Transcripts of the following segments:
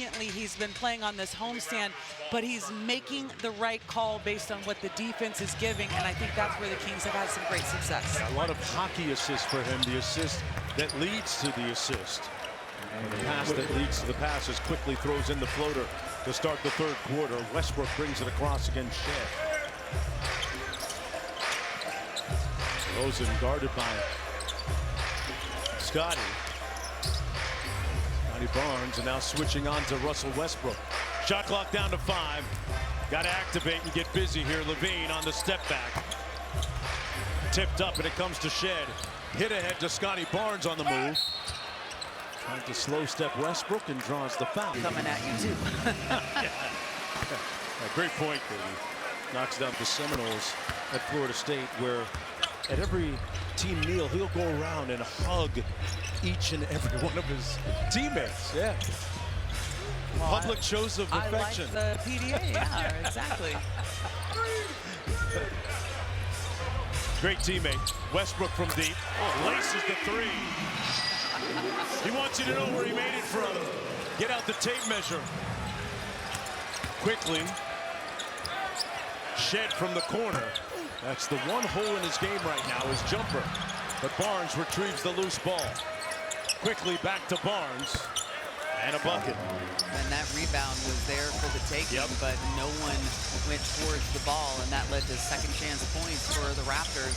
brilliantly he's been playing on this homestand, but he's making the right call based on what the defense is giving, and I think that's where the Kings have had some great success. A lot of hockey assists for him, the assist that leads to the assist. And the pass that leads to the pass as quickly throws in the floater to start the third quarter. Westbrook brings it across against Shed. Rosen guarded by Scotty. Scotty Barnes, and now switching on to Russell Westbrook. Shot clock down to 5. Got to activate and get busy here. Levine on the step back. Tipped up, and it comes to Shed. Hit ahead to Scotty Barnes on the move. Trying to slow step Westbrook and draws the foul. Coming at you, too. Yeah. Great point, Katie. Knocks down the Seminoles at Florida State, where at every team meal, he'll go around and hug each and every one of his teammates. Yeah. Well, public shows of affection. I like the PDA, yeah, exactly. Great teammate. Westbrook from deep. Oh, laces the 3. He wants you to know where he made it from. Get out the tape measure. Quickly. Shed from the corner. That's the one hole in his game right now, his jumper. But Barnes retrieves the loose ball. Quickly back to Barnes. And a bucket. And that rebound was there for the taking, but no one went towards the ball, and that led to second chance points for the Raptors.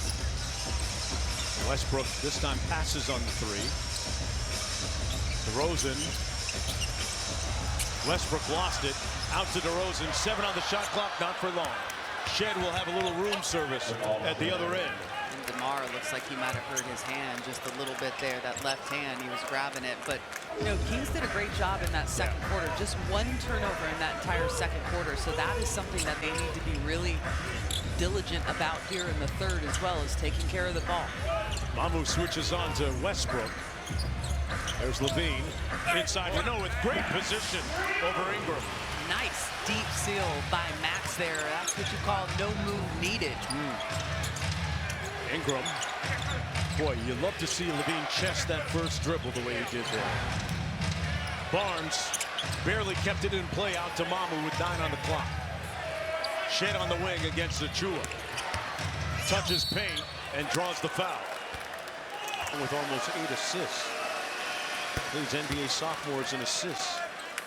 Westbrook this time passes on the 3. DeRozan. Westbrook lost it. Out to DeRozan. 7 on the shot clock, not for long. Shed will have a little room service at the other end. And DeMar looks like he might have hurt his hand just a little bit there. That left hand, he was grabbing it. But, you know, Kings did a great job in that second quarter. Just one turnover in that entire second quarter. So that is something that they need to be really diligent about here in the third, as well as taking care of the ball. Mamu switches on to Westbrook. There's Levine inside Renault with great position over Ingram. Nice deep seal by Max there. That's what you call no move needed. Ingram. Boy, you love to see Levine chest that first dribble the way he did there. Barnes barely kept it in play out to Mamu with 9 on the clock. Shed on the wing against Achua. Touches paint and draws the foul. With almost 8 assists. These NBA sophomores in assists.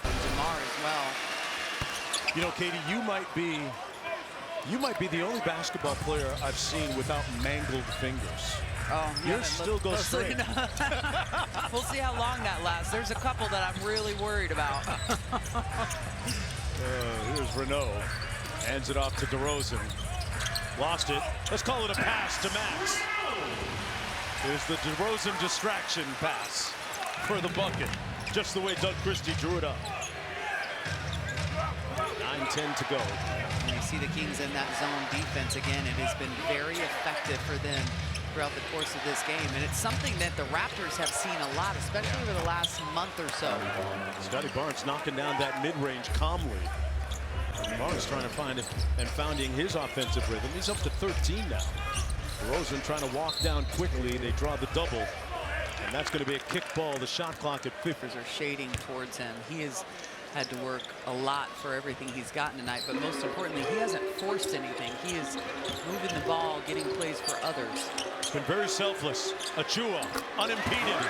And DeMar as well. You know, Katie, you might be the only basketball player I've seen without mangled fingers. Oh, yours still goes straight. We'll see how long that lasts. There's a couple that I'm really worried about. Here's Renault. Hands it off to DeRozan. Lost it. Let's call it a pass to Max. Here's the DeRozan distraction pass for the bucket. Just the way Doug Christie drew it up. 9:10 to go. And you see the Kings in that zone defense again. It has been very effective for them throughout the course of this game. And it's something that the Raptors have seen a lot, especially over the last month or so. Scotty Barnes knocking down that mid-range calmly. Barnes trying to find it and founding his offensive rhythm. He's up to 13 now. Rosen trying to walk down quickly. They draw the double. And that's going to be a kick ball. The shot clock at 50. Are shading towards him. He has had to work a lot for everything he's gotten tonight, but most importantly, he hasn't forced anything. He is moving the ball, getting plays for others. Been very selfless. Achua unimpeded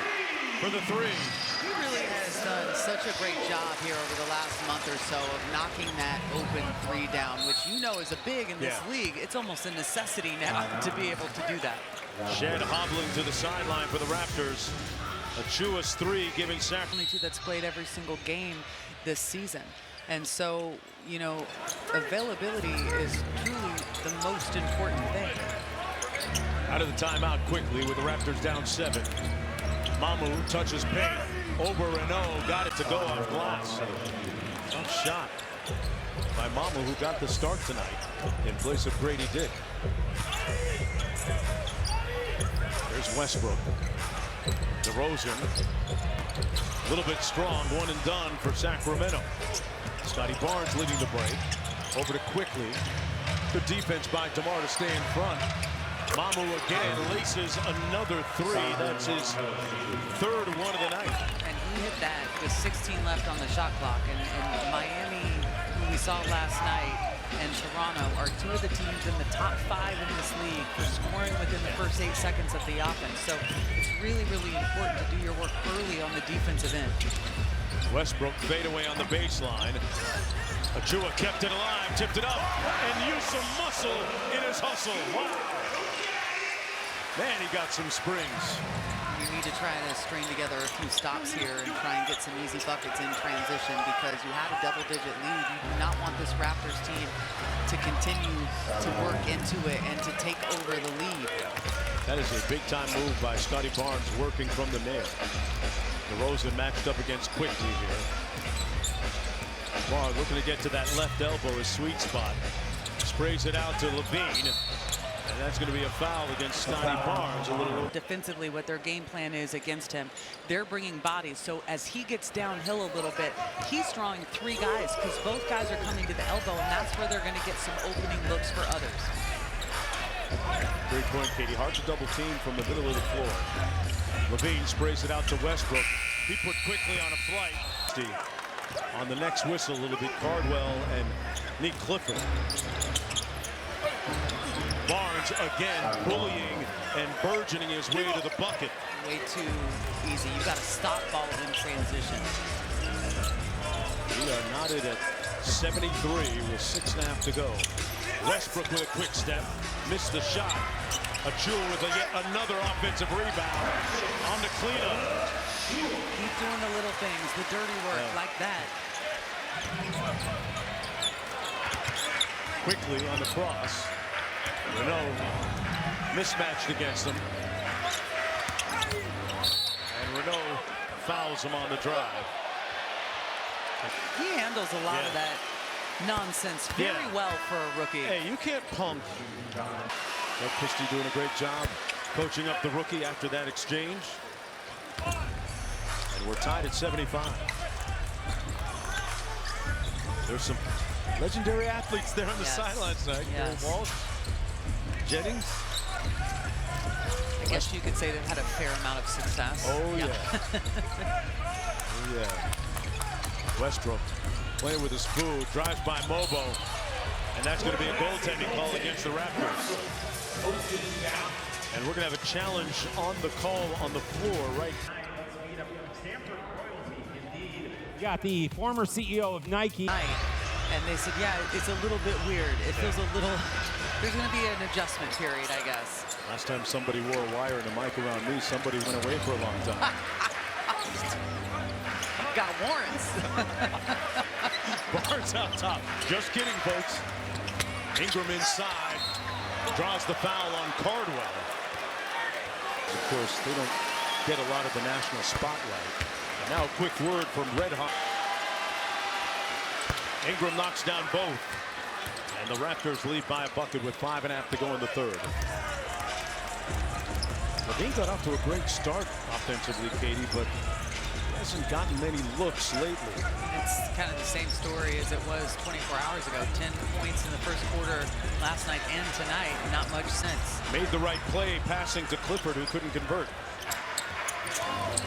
for the 3. He really has done such a great job here over the last month or so of knocking that open 3 down, which you know is a big in this league. It's almost a necessity now to be able to do that. Shed hobbling to the sideline for the Raptors. Achua's 3 giving Sacramento. That's played every single game this season. And so, you know, availability is truly the most important thing. Out of the timeout quickly with the Raptors down 7. Mamu touches paint over Renault. Got it to go off glass. Tough shot by Mamu, who got the start tonight in place of Grady Dick. There's Westbrook. DeRozan. A little bit strong, 1 and done for Sacramento. Scotty Barnes leading the break. Over to Quickly. Good defense by DeMar to stay in front. Mamu again laces another 3. That's his 3rd one of the night. And he hit that with 16 left on the shot clock. And Miami, who we saw last night, and Toronto are two of the teams in the top 5 in this league for scoring within the first 8 seconds of the offense. So it's really, really important to do your work early on the defensive end. Westbrook fadeaway on the baseline. Achua kept it alive, tipped it up, and used some muscle in his hustle. Wow. Man, he got some springs. You need to try to string together a few stops here and try and get some easy buckets in transition, because you had a double-digit lead. You do not want this Raptors team to continue to work into it and to take over the lead. That is a big-time move by Scotty Barnes, working from the nail. DeRozan matched up against quickly here. Barnes looking to get to that left elbow, his sweet spot. Sprays it out to Levine. And that's going to be a foul against Scotty Barnes. A little defensively, what their game plan is against him, they're bringing bodies. So as he gets downhill a little bit, he's drawing 3 guys, because both guys are coming to the elbow, and that's where they're going to get some opening looks for others. Great point, Katie. Hard to double team from the middle of the floor. Levine sprays it out to Westbrook. He put quickly on a flight. On the next whistle, it'll be Cardwell and Nick Clifford. Barnes again bullying and burgeoning his way to the bucket. Way too easy. You got to stop ball in transition. We are knotted at 73 with 6.5 to go. Westbrook with a quick step, missed the shot. Achua with yet another offensive rebound on the cleanup. Keep doing the little things, the dirty work, like that. Quickly on the cross. Renault mismatched against him. And Renault fouls him on the drive. He handles a lot of that nonsense very well for a rookie. Hey, you can't punk. Doug Christie doing a great job coaching up the rookie after that exchange. And we're tied at 75. There's some legendary athletes there on the sidelines tonight. Yes. Walsh, Jennings. I guess you could say they've had a fair amount of success. Oh, yeah. Oh, yeah. Westbrook playing with his food, drives by Mobo, and that's going to be a goaltending call against the Raptors. And we're going to have a challenge on the call on the floor right now. Got the former CEO of Nike. And they said, yeah, it's a little bit weird. It feels a little, there's going to be an adjustment period, I guess. Last time somebody wore a wire and a mic around me, somebody went away for a long time. Got warrants. Barnes out top. Just kidding, folks. Ingram inside. Draws the foul on Cardwell. Of course, they don't get a lot of the national spotlight. And now a quick word from Red Hot. Ingram knocks down both. And the Raptors lead by a bucket with 5.5 to go in the third. Levine got off to a great start offensively, Katie, but hasn't gotten many looks lately. It's kind of the same story as it was 24 hours ago. 10 points in the first quarter last night and tonight. Not much since. Made the right play, passing to Clifford, who couldn't convert.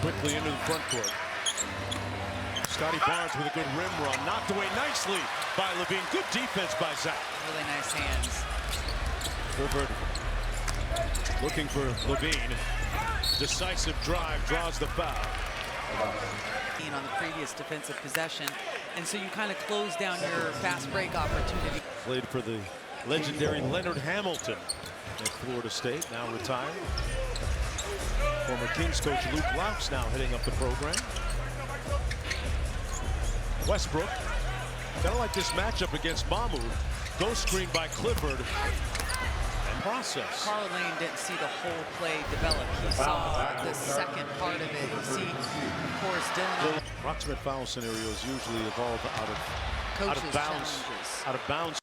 Quickly into the front court. Scotty Barnes with a good rim run. Knocked away nicely by Levine. Good defense by Zach. Really nice hands. Clifford looking for Levine. Decisive drive, draws the foul. On the previous defensive possession, and so you kind of close down your fast break opportunity. Played for the legendary Leonard Hamilton at Florida State, now retired. Former Kings coach Luke Laux now heading up the program. Westbrook, kind of like this matchup against Mamu. Ghost screen by Clifford. And process. Carl Lane didn't see the whole play develop. He saw the second part of it. You see, of course, Dylan. Approximate foul scenarios usually evolve out of Coaches' bounds. challenges. Out of bounds.